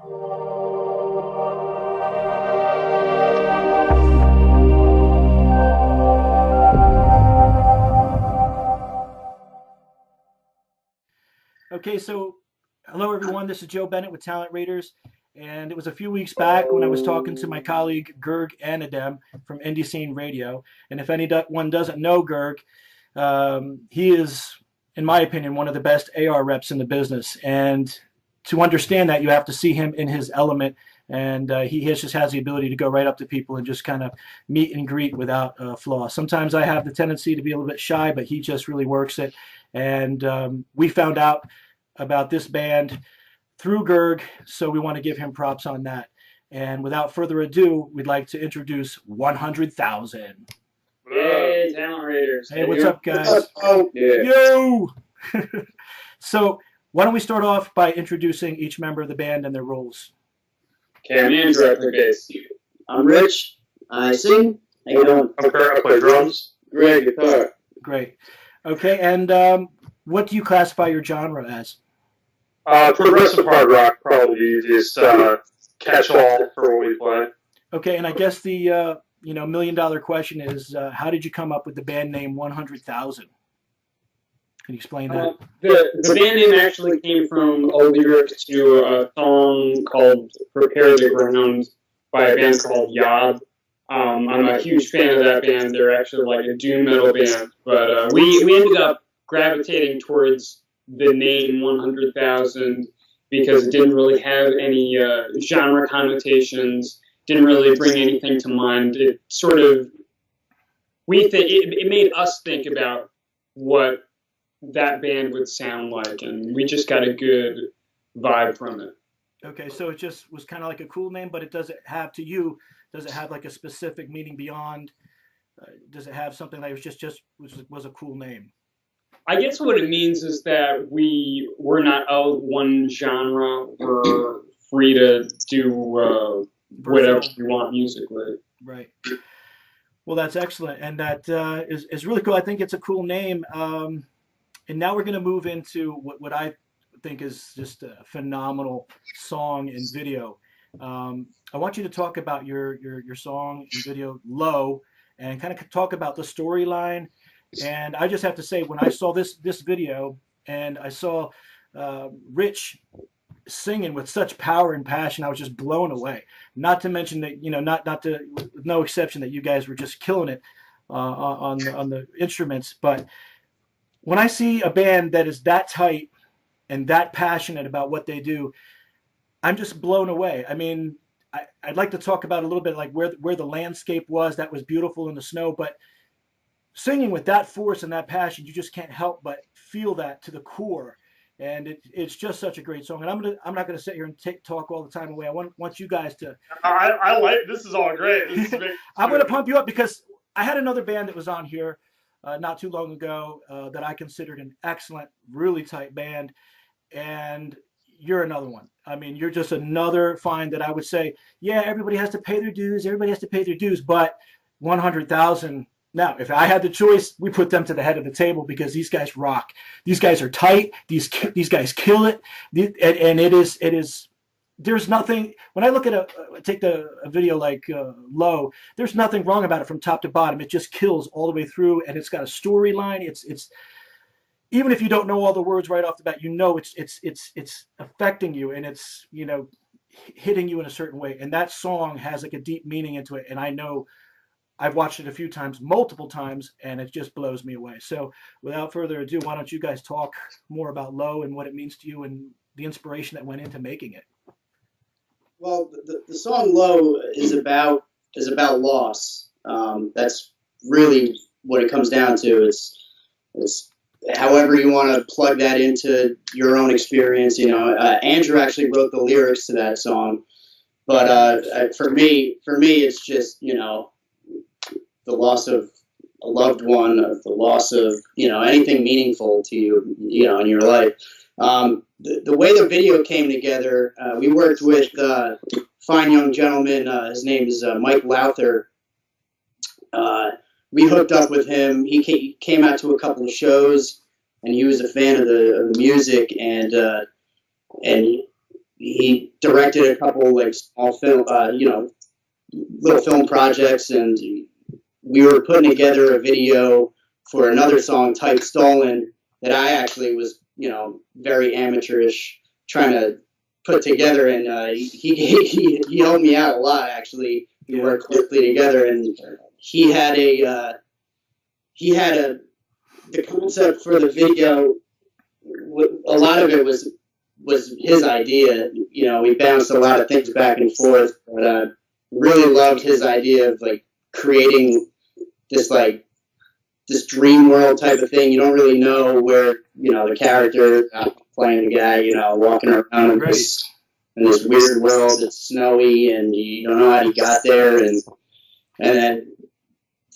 Okay, so hello everyone. This is Joe Bennett with Talent Raiders, and it was a few weeks back when I was talking to my colleague Gerg Anadem from Indie Scene Radio. And if anyone doesn't know Gerg, he is, in my opinion, one of the best AR reps in the business. And to understand that, you have to see him in his element. And just has the ability to go right up to people and just kind of meet and greet without flaw. Sometimes I have the tendency to be a little bit shy, but he just really works it. And we found out about this band through Gerg, so we want to give him props on that. And without further ado, we'd like to introduce 100,000. Hey, Talent Raiders. Hey, what's up, guys? Oh, yeah. Yo! So why don't we start off by introducing each member of the band and their roles? Okay, I'm Andrew, I play bass. I'm Rich. I sing. How you doing? I'm Kurt, I play drums. Greg, guitar. Great. Okay, and what do you classify your genre as? Progressive hard rock, probably the easiest catch-all for what we play. Okay, and I guess the $1,000,000 question is, how did you come up with the band name 100,000? Can you explain that? The band name actually came from a lyric to a song called Prepare the Ground by a band called Yob. I'm a huge fan of that band. They're actually like a doom metal band. But we ended up gravitating towards the name 100,000 because it didn't really have any genre connotations, didn't really bring anything to mind. It sort of, it made us think about what that band would sound like, and we just got a good vibe from it. Okay, so it just was kind of like a cool name, but it doesn't have, to you, does it have like a specific meaning beyond? Does it have something like was a cool name? I guess what it means is that we're not of one genre. We're free to do whatever we want musically. Right. Well, that's excellent, and that is really cool. I think it's a cool name. And now we're going to move into what I think is just a phenomenal song and video. I want you to talk about your song and video, Low, and kind of talk about the storyline. And I just have to say, when I saw this video and I saw Rich singing with such power and passion, I was just blown away. Not to mention that, with no exception, that you guys were just killing it on the instruments. But when I see a band that is that tight and that passionate about what they do, I'm just blown away. I mean, I'd like to talk about a little bit like where the landscape was. That was beautiful in the snow, but singing with that force and that passion, you just can't help but feel that to the core. And it's just such a great song. And I'm not going to sit here and talk all the time away. I want you guys to. I like this. Is all great. I'm going to pump you up because I had another band that was on here not too long ago that I considered an excellent, really tight band, and you're another one. I mean, you're just another find that I would say, yeah, everybody has to pay their dues. Everybody has to pay their dues, but 100,000. Now, if I had the choice, we put them to the head of the table because these guys rock. These guys are tight. These guys kill it, and it is. There's nothing. When I look at take a video like Low, there's nothing wrong about it from top to bottom. It just kills all the way through, and it's got a storyline. It's even if you don't know all the words right off the bat, it's affecting you, and it's hitting you in a certain way. And that song has like a deep meaning into it, and I know. I've watched it a few times, multiple times, and it just blows me away. So without further ado, why don't you guys talk more about Low and what it means to you and the inspiration that went into making it? Well, the song Low is about loss. That's really what it comes down to. It's however you want to plug that into your own experience. Andrew actually wrote the lyrics to that song. But for me, it's just, the loss of a loved one, the loss of, anything meaningful to you, in your life. The way the video came together, we worked with a fine young gentleman. His name is Mike Lowther. We hooked up with him. He came out to a couple of shows, and he was a fan of the music. And he directed a couple like small film, little film projects, and we were putting together a video for another song, Tight Stolen, that I actually was, very amateurish trying to put together, and he helped me out a lot, actually. We worked closely together, and he had the concept for the video. A lot of it was his idea. We bounced a lot of things back and forth, but really loved his idea of like creating this dream world type of thing. You don't really know where the character playing the guy, walking around in this weird world. It's snowy, and you don't know how he got there, and then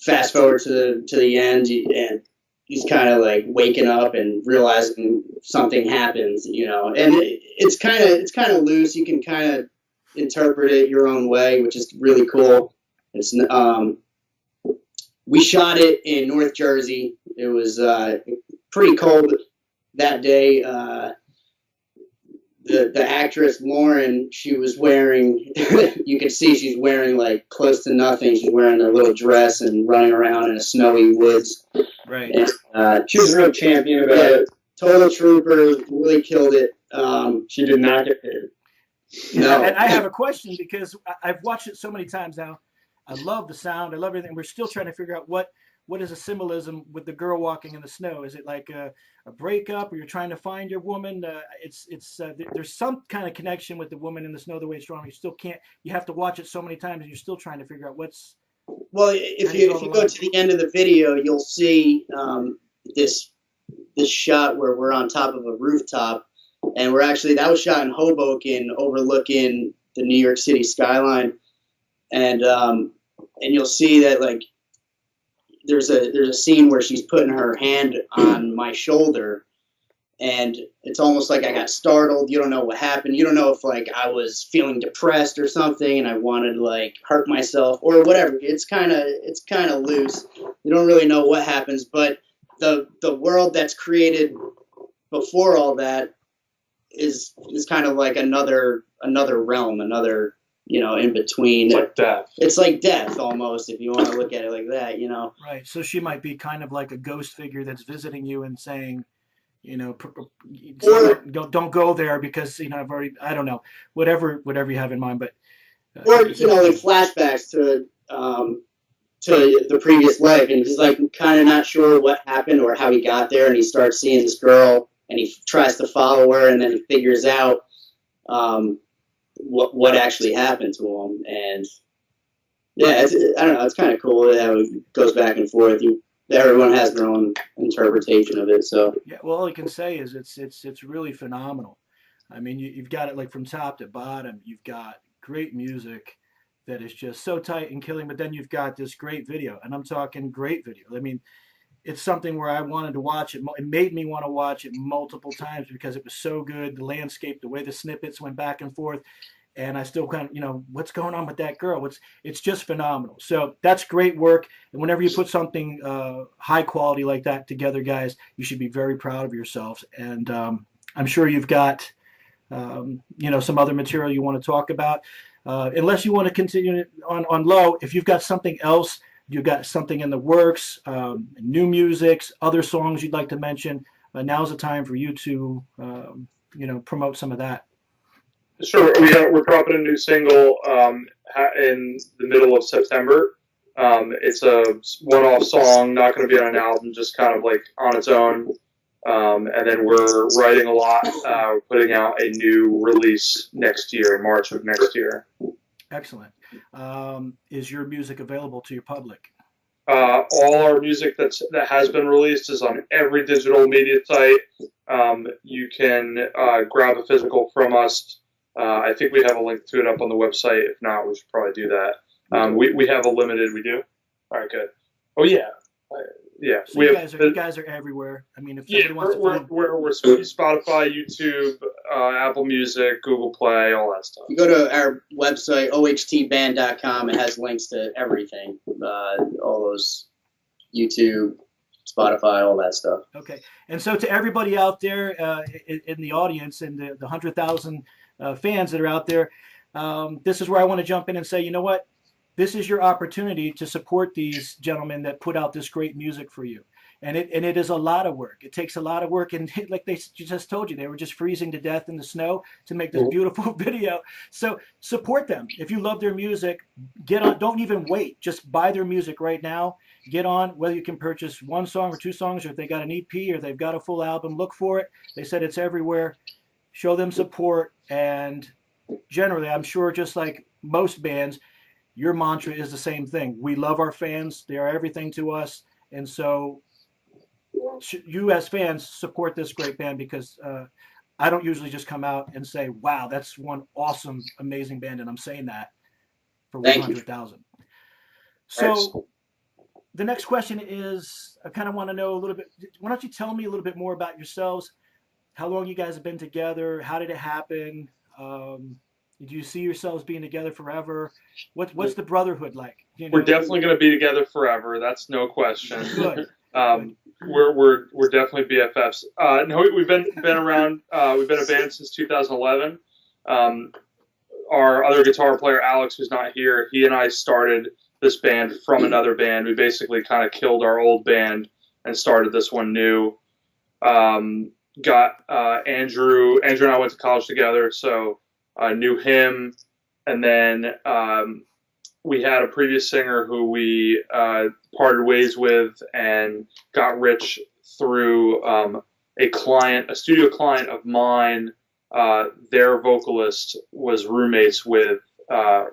fast forward to the end, and he's kind of like waking up and realizing something happens, and it's kind of loose. You can kind of interpret it your own way, which is really cool. It's we shot it in North Jersey. It was pretty cold that day. The actress Lauren, she was wearing, you could see she's wearing like close to nothing. She's wearing a little dress and running around in a snowy woods. Right. And, she was a real champion about it. Total trooper, really killed it. She did not get paid. No. And I have a question, because I've watched it so many times now. I love the sound. I love everything. We're still trying to figure out what is a symbolism with the girl walking in the snow. Is it like a breakup, or you're trying to find your woman? There's some kind of connection with the woman in the snow, the way it's drawn. You still can't. You have to watch it so many times, and you're still trying to figure out what's. Well, if you go to the end of the video, you'll see this shot where we're on top of a rooftop, and that was shot in Hoboken, overlooking the New York City skyline, and you'll see that like there's a scene where she's putting her hand on my shoulder, and it's almost like I got startled. You don't know what happened. You don't know if like I was feeling depressed or something and I wanted to like hurt myself or whatever. It's kind of loose. You don't really know what happens, but the world that's created before all that is kind of like another realm, another, in between. It's like death. It's like death almost, if you want to look at it like that, Right. So she might be kind of like a ghost figure that's visiting you and saying, don't go there because, I don't know, whatever you have in mind, but. Or, like flashbacks to the previous life, and he's like kind of not sure what happened or how he got there, and he starts seeing this girl, and he tries to follow her, and then he figures out, what actually happened to him, and I don't know, it's kind of cool how it goes back and forth. Everyone has their own interpretation of it, so yeah. Well, all I can say is it's really phenomenal. I mean, you've got it like from top to bottom. You've got great music that is just so tight and killing, but then you've got this great video, and I'm talking great video. I mean, it's something where I wanted to watch it. It made me want to watch it multiple times because it was so good. The landscape, the way the snippets went back and forth, and I still kind of, what's going on with that girl? It's just phenomenal. So that's great work. And whenever you put something high quality like that together, guys, you should be very proud of yourselves. And I'm sure you've got, some other material you want to talk about. Unless you want to continue on low, if you've got something else, you've got something in the works, new musics, other songs you'd like to mention, now's the time for you to, promote some of that. Sure. We're dropping a new single in the middle of September. It's a one-off song, not going to be on an album, just kind of like on its own. And then we're writing a lot. We're putting out a new release next year, in March of next year. Excellent. Is your music available to your public? All our music that has been released is on every digital media site. You can grab a physical from us. I think we have a link to it up on the website. If not, we should probably do that. We have a limited. We do? All right, good. Oh, yeah. Yeah. So you guys are everywhere. I mean, if somebody wants to find... We're Spotify, YouTube, Apple Music, Google Play, all that stuff. You go to our website, ohtband.com. It has links to everything. All those YouTube, Spotify, all that stuff. Okay. And so to everybody out there in the audience, and the 100,000 fans that are out there, this is where I want to jump in and say, you know what? This is your opportunity to support these gentlemen that put out this great music for you. And it is a lot of work. It takes a lot of work. And like they just told you, they were just freezing to death in the snow to make this beautiful video. So support them. If you love their music, get on. Don't even wait. Just buy their music right now. Get on, whether you can purchase one song or two songs, or if they got an EP or they've got a full album, look for it. They said it's everywhere. Show them support. And generally, I'm sure just like most bands, your mantra is the same thing. We love our fans. They are everything to us. And so you as fans support this great band, because I don't usually just come out and say, wow, that's one awesome, amazing band. And I'm saying that for 100,000. So the next question is, I kind of want to know a little bit. Why don't you tell me a little bit more about yourselves? How long you guys have been together? How did it happen? Do you see yourselves being together forever? What's the brotherhood like? You know? We're definitely going to be together forever. That's no question. Good. We're definitely BFFs. No, we've been around. We've been a band since 2011. Our other guitar player, Alex, who's not here, he and I started this band from another band. We basically kind of killed our old band and started this one new. Got Andrew. Andrew and I went to college together, so I knew him. And then we had a previous singer who we parted ways with and got Rich through a studio client of mine. Their vocalist was roommates with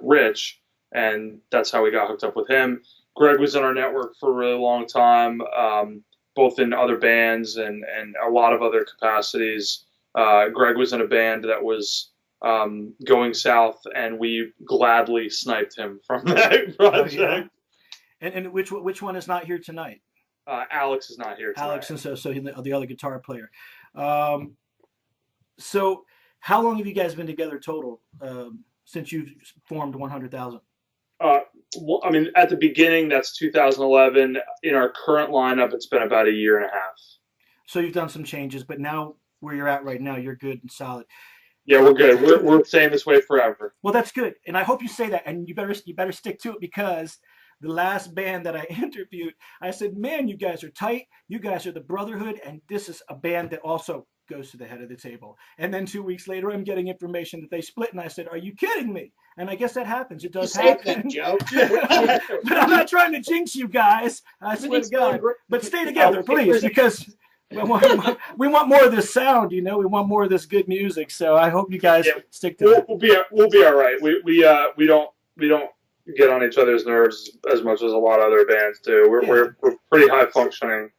Rich, and that's how we got hooked up with him. Greg was in our network for a really long time, both in other bands and a lot of other capacities. Greg was in a band that was going south, and we gladly sniped him from that project. Oh, yeah. And which one is not here tonight? Alex is not here tonight. Alex, and so the other guitar player. So how long have you guys been together total since you've formed 100,000? Well, I mean, at the beginning, that's 2011. In our current lineup, it's been about a year and a half. So you've done some changes, but now where you're at right now, you're good and solid. Yeah, we're good. We're staying this way forever. Well, that's good, and I hope you say that, and you better stick to it, because the last band that I interviewed, I said, man, you guys are tight. You guys are the brotherhood, and this is a band that also goes to the head of the table. And then 2 weeks later, I'm getting information that they split, and I said, are you kidding me? And I guess that happens. It does happen. Joe. But I'm not trying to jinx you guys. I swear to God. But stay together, please, because we want more of this sound. You know, we want more of this good music. So I hope you guys stick to it. We'll be all right. We don't get on each other's nerves as much as a lot of other bands do. We're pretty high functioning.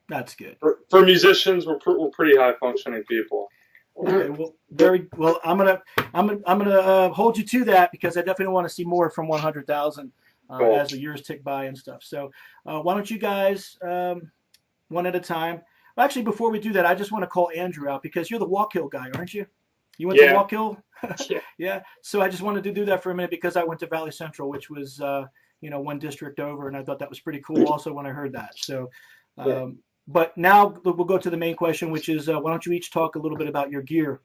That's good. For musicians, we're pretty high functioning people. Okay, well, very well. I'm gonna hold you to that, because I definitely want to see more from 100,000 Cool. as the years tick by and stuff. So why don't you guys one at a time? Actually, before we do that, I just want to call Andrew out, because you're the Walk Hill guy, aren't you? You went to Walk Hill? Yeah. So I just wanted to do that for a minute, because I went to Valley Central, which was one district over, and I thought that was pretty cool also when I heard that. So but now we'll go to the main question, which is why don't you each talk a little bit about your gear?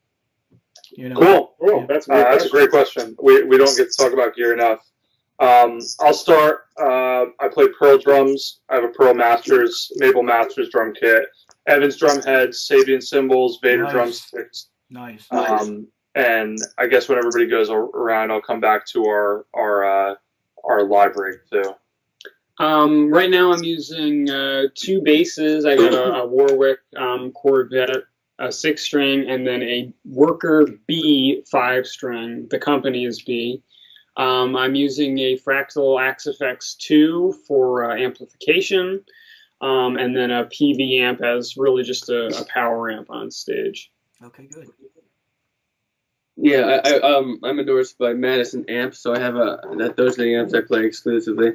Cool. Yeah. That's a great question. We don't get to talk about gear enough. I'll start. I play Pearl drums. I have a Pearl Maple Masters drum kit. Evans drum heads, Sabian cymbals, Vader drumsticks. Nice. And I guess when everybody goes around, I'll come back to our live rig too. Right now I'm using 2 basses. I got a Warwick Corvette, a 6-string, and then a Worker B 5-string. The company is B. I'm using a Fractal Axe-Fx 2 for amplification, and then a PV amp as really just a power amp on stage. Okay, good. Yeah, I'm endorsed by Madison Amps, so I have those are the amps I play exclusively,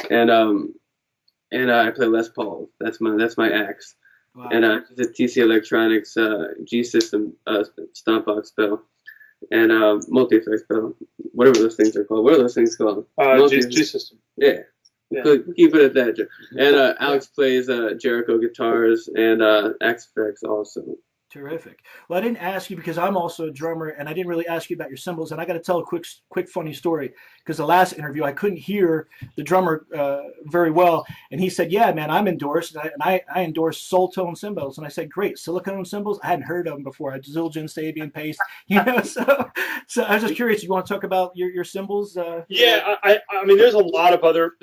and I play Les Paul. That's my axe, Wow. and the TC Electronics G System stomp box pedal, and multi-effects pedal, whatever those things are called. What are those things called? G System. Yeah. So keep it at that. And Alex plays Jericho guitars and Axe-Fx also. Terrific. Well, I didn't ask you because I'm also a drummer, and I didn't really ask you about your cymbals. And I got to tell a quick funny story because the last interview I couldn't hear the drummer very well, and he said, "Yeah, man, I'm endorsed, and I endorse Soultone cymbals." And I said, "Great, silicone cymbals? I hadn't heard of them before. Zildjian, Sabian, Paste, you know." So I was just curious. You want to talk about your cymbals? Yeah, I mean, there's a lot of other